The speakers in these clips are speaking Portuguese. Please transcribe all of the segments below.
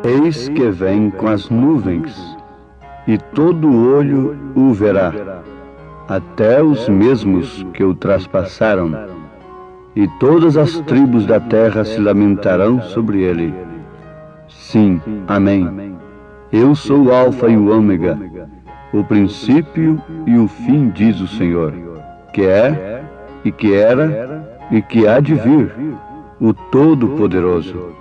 Eis que vem com as nuvens, e todo olho o verá, até os mesmos que o traspassaram, e todas as tribos da terra se lamentarão sobre ele. Sim, amém. Eu sou o Alfa e o Ômega, o princípio e o fim, diz o Senhor, que é, e que era, e que há de vir, o Todo-Poderoso.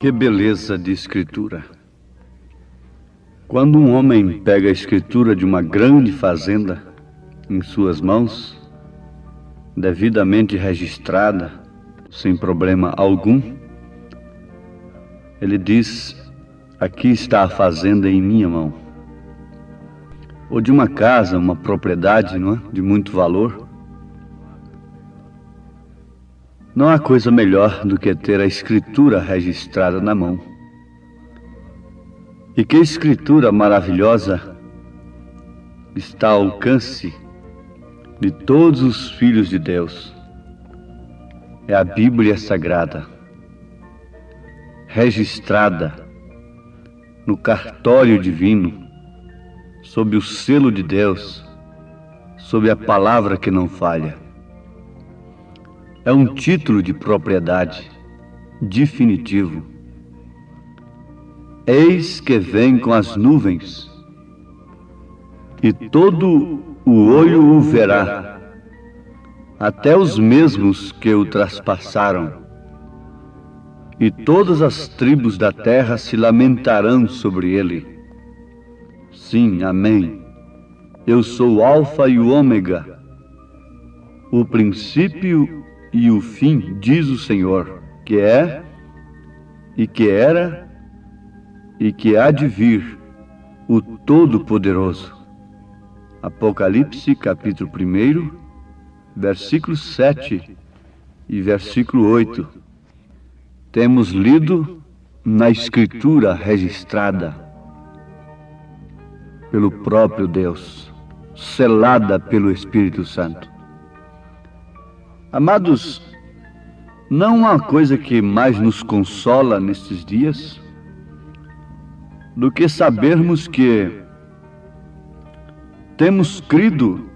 Que beleza de escritura! Quando um homem pega a escritura de uma grande fazenda em suas mãos, devidamente registrada, sem problema algum, ele diz: aqui está a fazenda em minha mão. Ou de uma casa, uma propriedade, não é? De muito valor. Não há coisa melhor do que ter a escritura registrada na mão. E que escritura maravilhosa está ao alcance de todos os filhos de Deus. É a Bíblia Sagrada, registrada no cartório divino, sob o selo de Deus, sob a palavra que não falha. É um título de propriedade definitivo. Eis que vem com as nuvens, e todo o olho o verá, até os mesmos que o traspassaram, e todas as tribos da terra se lamentarão sobre ele. Sim, amém. Eu sou o Alfa e o Ômega, o princípio e o fim, diz o Senhor, que é, e que era, e que há de vir, o Todo-Poderoso. Apocalipse, capítulo 1, versículo 7 e versículo 8. Temos lido na Escritura registrada pelo próprio Deus, selada pelo Espírito Santo. Amados, não há coisa que mais nos consola nestes dias do que sabermos que temos crido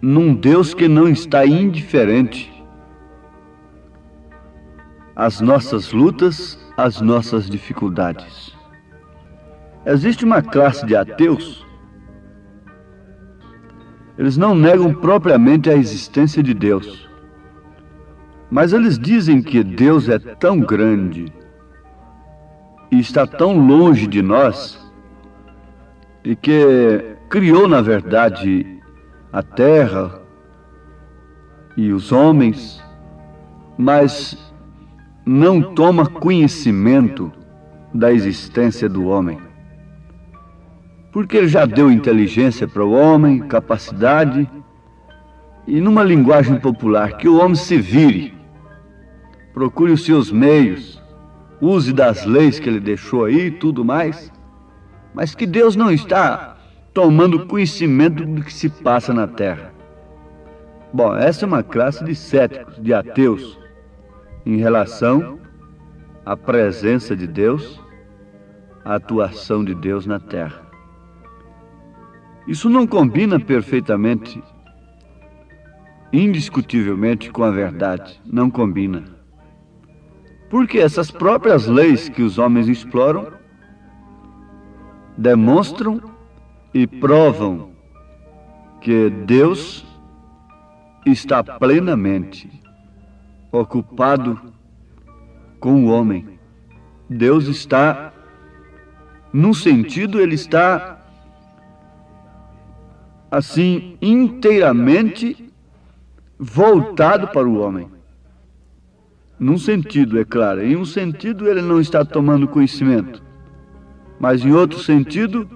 num Deus que não está indiferente às nossas lutas, às nossas dificuldades. Existe uma classe de ateus, eles não negam propriamente a existência de Deus, mas eles dizem que Deus é tão grande e está tão longe de nós, e que criou, na verdade, a terra e os homens, mas não toma conhecimento da existência do homem. Porque ele já deu inteligência para o homem, capacidade, e numa linguagem popular, que o homem se vire, procure os seus meios, use das leis que ele deixou aí e tudo mais, mas que Deus não está tomando conhecimento do que se passa na terra. Bom, essa é uma classe de céticos, de ateus, em relação à presença de Deus, à atuação de Deus na terra. Isso não combina perfeitamente, indiscutivelmente, com a verdade. Não combina. Porque essas próprias leis que os homens exploram demonstram e provam que Deus está plenamente ocupado com o homem. Deus está, num sentido, ele está assim, inteiramente voltado para o homem. Num sentido, é claro. Em um sentido, ele não está tomando conhecimento. Mas em outro sentido,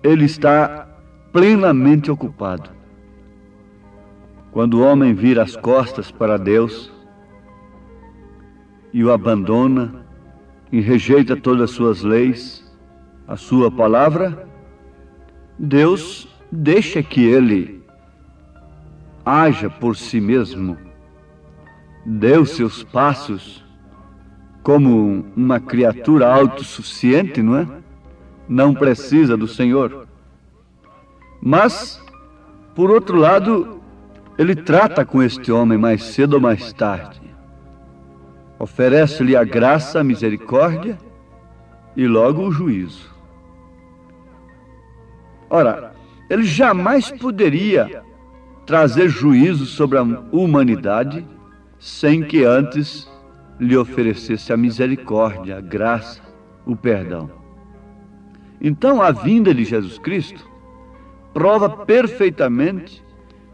ele está plenamente ocupado. Quando o homem vira as costas para Deus e o abandona e rejeita todas as suas leis, a sua palavra, Deus deixa que ele haja por si mesmo, dê os seus passos como uma criatura autossuficiente, não é? Não precisa do Senhor. Mas, por outro lado, ele trata com este homem mais cedo ou mais tarde. Oferece-lhe a graça, a misericórdia e logo o juízo. Ora, ele jamais poderia trazer juízo sobre a humanidade sem que antes lhe oferecesse a misericórdia, a graça, o perdão. Então, a vinda de Jesus Cristo prova perfeitamente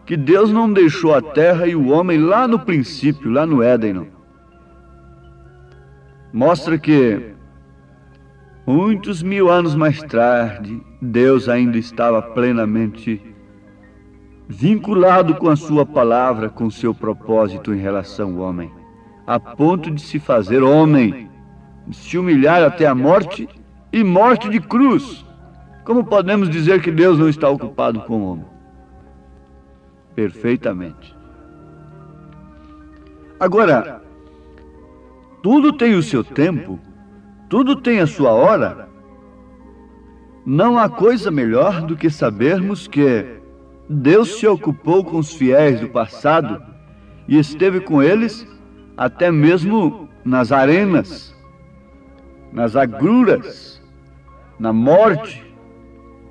que Deus não deixou a terra e o homem lá no princípio, lá no Éden, não. Mostra que muitos mil anos mais tarde, Deus ainda estava plenamente vinculado com a sua palavra, com o seu propósito em relação ao homem, a ponto de se fazer homem, de se humilhar até a morte e morte de cruz. Como podemos dizer que Deus não está ocupado com o homem? Perfeitamente. Agora, tudo tem o seu tempo, tudo tem a sua hora. Não há coisa melhor do que sabermos que Deus se ocupou com os fiéis do passado e esteve com eles até mesmo nas arenas, nas agruras, na morte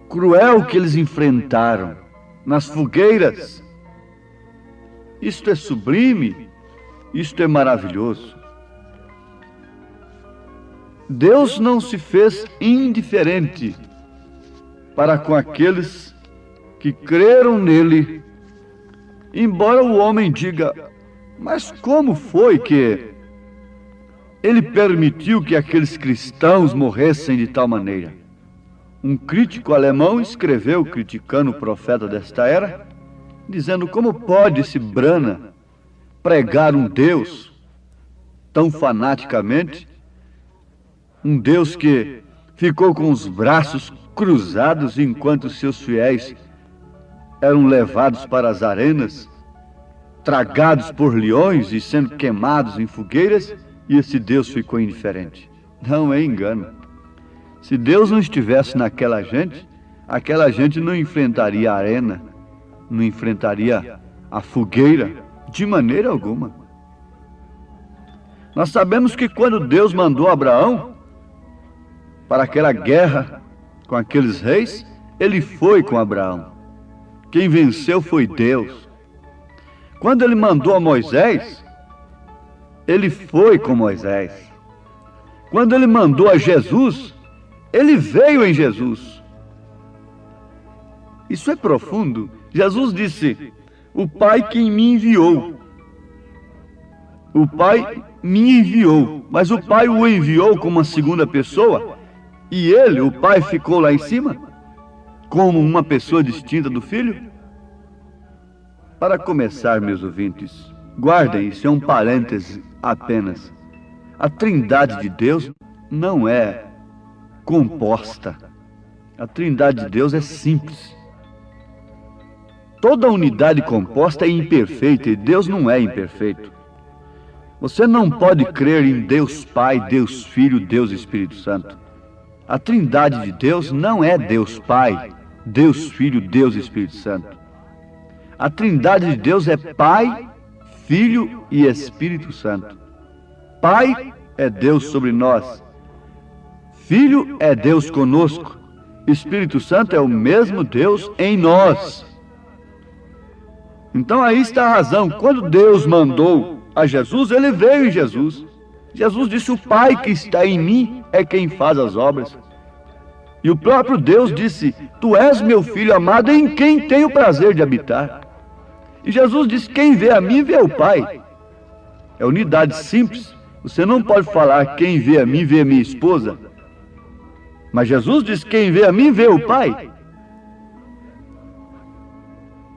cruel que eles enfrentaram, nas fogueiras. Isto é sublime, isto é maravilhoso. Deus não se fez indiferente para com aqueles que creram nele, embora o homem diga: mas como foi que ele permitiu que aqueles cristãos morressem de tal maneira? Um crítico alemão escreveu, criticando o profeta desta era, dizendo: como pode esse Brana pregar um Deus tão fanaticamente, um Deus que ficou com os braços cruzados enquanto seus fiéis eram levados para as arenas, tragados por leões e sendo queimados em fogueiras, e esse Deus ficou indiferente? Não é engano. Se Deus não estivesse naquela gente, aquela gente não enfrentaria a arena, não enfrentaria a fogueira, de maneira alguma. Nós sabemos que quando Deus mandou Abraão para aquela guerra com aqueles reis, ele foi com Abraão. Quem venceu foi Deus. Quando ele mandou a Moisés, ele foi com Moisés. Quando ele mandou a Jesus, ele veio em Jesus. Isso é profundo. Jesus disse: o Pai quem me enviou. O Pai me enviou, mas o Pai o enviou como uma segunda pessoa, e ele, o Pai, ficou lá em cima, como uma pessoa distinta do Filho? Para começar, meus ouvintes, guardem, isso é um parêntese apenas. A Trindade de Deus não é composta. A Trindade de Deus é simples. Toda unidade composta é imperfeita e Deus não é imperfeito. Você não pode crer em Deus Pai, Deus Filho, Deus Espírito Santo. A Trindade de Deus não é Deus Pai, Deus Filho, Deus Espírito Santo. A Trindade de Deus é Pai, Filho e Espírito Santo. Pai é Deus sobre nós. Filho é Deus conosco. Espírito Santo é o mesmo Deus em nós. Então aí está a razão. Quando Deus mandou a Jesus, ele veio em Jesus. Jesus disse: o Pai que está em mim é quem faz as obras. E o próprio Deus disse: tu és meu Filho amado em quem tenho prazer de habitar. E Jesus disse: quem vê a mim vê o Pai. É unidade simples. Você não pode falar: quem vê a mim vê a minha esposa. Mas Jesus disse: quem vê a mim vê o Pai.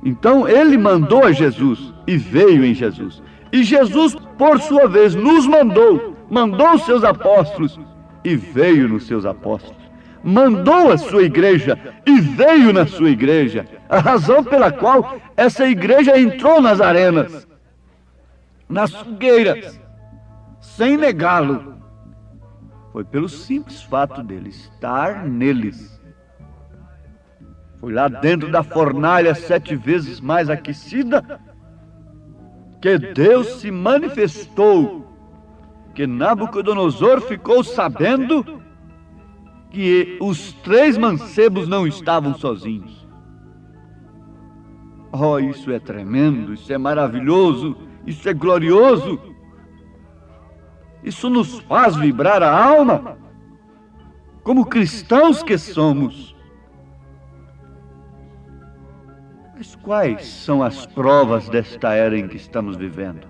Então ele mandou a Jesus e veio em Jesus. E Jesus, por sua vez, nos mandou os seus apóstolos e veio nos seus apóstolos. Mandou a sua igreja e veio na sua igreja. A razão pela qual essa igreja entrou nas arenas, nas fogueiras, sem negá-lo, foi pelo simples fato dele estar neles. Foi lá dentro da fornalha 7 vezes mais aquecida que Deus se manifestou, que Nabucodonosor ficou sabendo que os 3 mancebos não estavam sozinhos. Oh, isso é tremendo, isso é maravilhoso, isso é glorioso. Isso nos faz vibrar a alma, como cristãos que somos. Mas quais são as provas desta era em que estamos vivendo?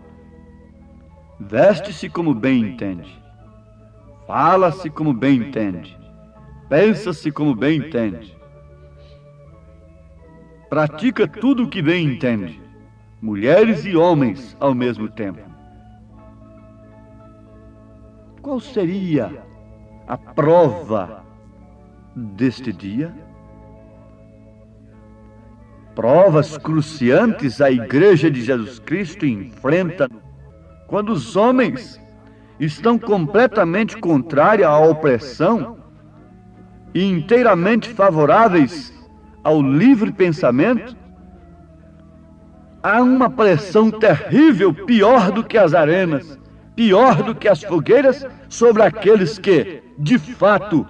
Veste-se como bem entende, fala-se como bem entende, pensa-se como bem entende, pratica tudo o que bem entende, mulheres e homens ao mesmo tempo. Qual seria a prova deste dia? Provas cruciantes a Igreja de Jesus Cristo enfrenta quando os homens estão completamente contrários à opressão e inteiramente favoráveis ao livre pensamento. Há uma pressão terrível, pior do que as arenas, pior do que as fogueiras, sobre aqueles que, de fato,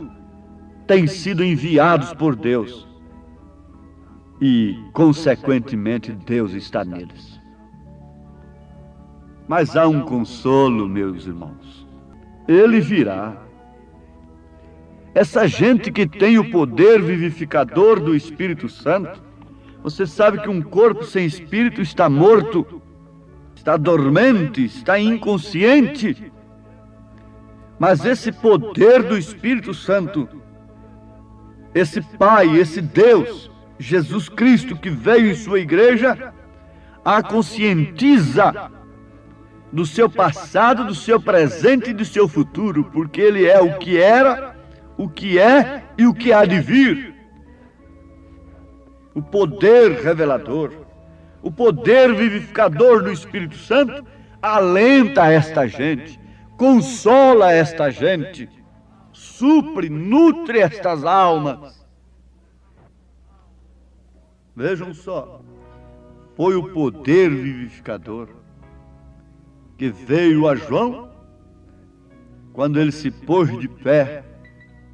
têm sido enviados por Deus. E, consequentemente, Deus está neles. Mas há um consolo, meus irmãos. Ele virá. Essa gente que tem o poder vivificador do Espírito Santo, você sabe que um corpo sem espírito está morto, está dormente, está inconsciente. Mas esse poder do Espírito Santo, esse Pai, esse Deus, Jesus Cristo, que veio em sua igreja, a conscientiza do seu passado, do seu presente e do seu futuro, porque ele é o que era, o que é e o que há de vir. O poder revelador, o poder vivificador do Espírito Santo alenta esta gente, consola esta gente, supre, nutre estas almas. Vejam só, foi o poder vivificador que veio a João quando ele se pôs de pé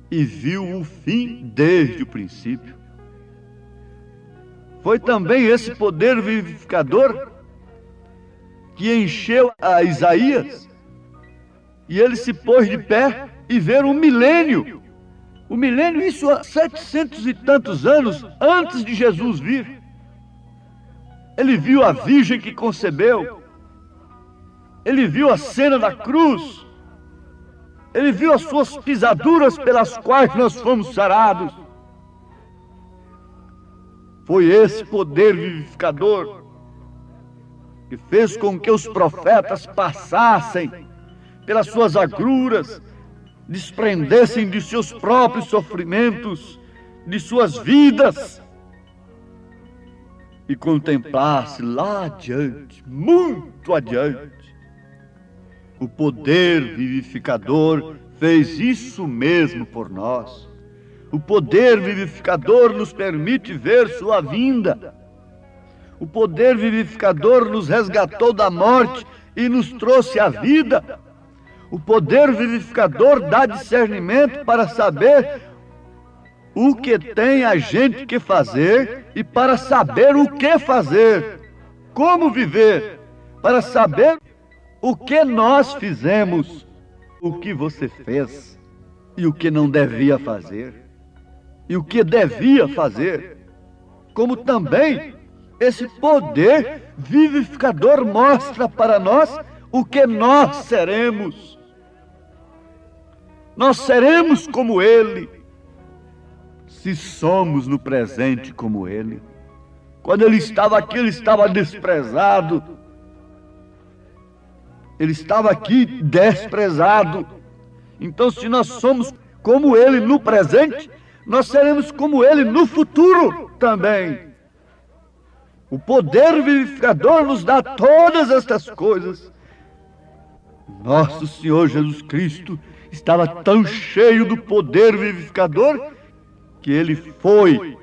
e viu o fim desde o princípio. Foi também esse poder vivificador que encheu a Isaías e ele se pôs de pé e viu um milênio. O milênio, isso há 700 e tantos anos antes de Jesus vir. Ele viu a virgem que concebeu. Ele viu a cena da cruz. Ele viu as suas pisaduras pelas quais nós fomos sarados. Foi esse poder vivificador que fez com que os profetas passassem pelas suas agruras, desprendessem de seus próprios sofrimentos, de suas vidas, e contemplasse lá adiante, muito adiante. O poder vivificador fez isso mesmo por nós. O poder vivificador nos permite ver sua vinda. O poder vivificador nos resgatou da morte e nos trouxe a vida. O poder vivificador dá discernimento para saber o que tem a gente que fazer e para saber o que fazer, como viver, para saber o que nós fizemos, o que você fez e o que não devia fazer, e o que devia fazer, como também esse poder vivificador mostra para nós o que nós seremos. Nós seremos como Ele, se somos no presente como Ele. Quando ele estava aqui, ele estava desprezado. Ele estava aqui desprezado. Então, se nós somos como ele no presente, nós seremos como ele no futuro também. O poder vivificador nos dá todas estas coisas. Nosso Senhor Jesus Cristo estava tão cheio do poder vivificador que ele foi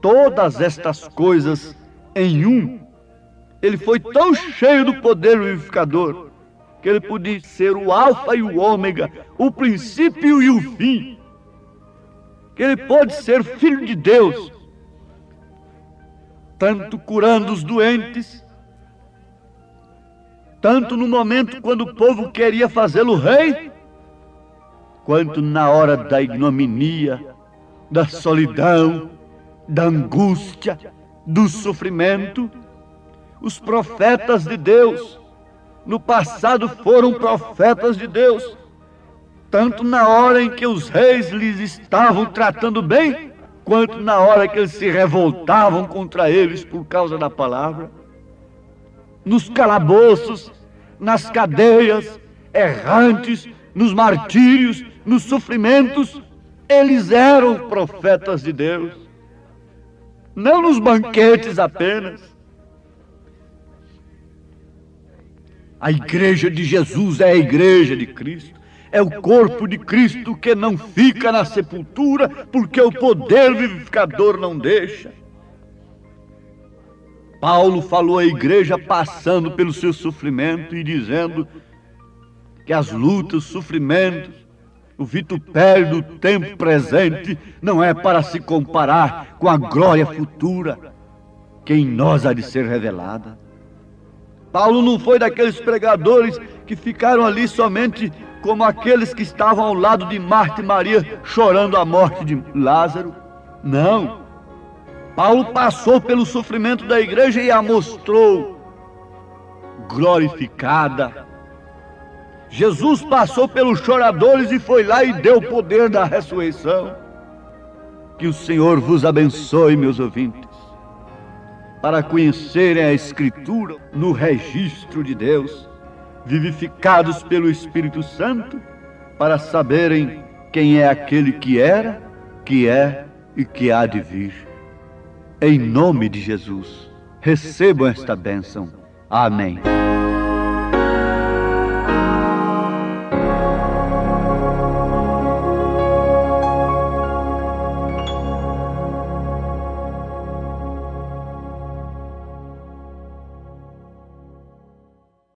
todas estas coisas em um. Ele foi tão cheio do poder vivificador que ele podia ser o alfa e o ômega, o princípio e o fim. Que ele pôde ser filho de Deus, tanto curando os doentes, tanto no momento quando o povo queria fazê-lo rei, quanto na hora da ignominia, da solidão, da angústia, do sofrimento. Os profetas de Deus, no passado foram profetas de Deus, tanto na hora em que os reis lhes estavam tratando bem, quanto na hora que eles se revoltavam contra eles por causa da palavra. Nos calabouços, nas cadeias, errantes, nos martírios, nos sofrimentos, eles eram profetas de Deus. Não nos banquetes apenas. A igreja de Jesus é a igreja de Cristo. É o corpo de Cristo que não fica na sepultura, porque o poder vivificador não deixa. Paulo falou à igreja passando pelo seu sofrimento e dizendo que as lutas, os sofrimentos, o vitupério do tempo presente não é para se comparar com a glória futura que em nós há de ser revelada. Paulo não foi daqueles pregadores que ficaram ali somente como aqueles que estavam ao lado de Marta e Maria chorando a morte de Lázaro. Não. Paulo passou pelo sofrimento da igreja e a mostrou glorificada. Jesus passou pelos choradores e foi lá e deu o poder da ressurreição. Que o Senhor vos abençoe, meus ouvintes, para conhecerem a Escritura no registro de Deus, vivificados pelo Espírito Santo, para saberem quem é aquele que era, que é e que há de vir. Em nome de Jesus, recebam esta bênção. Amém.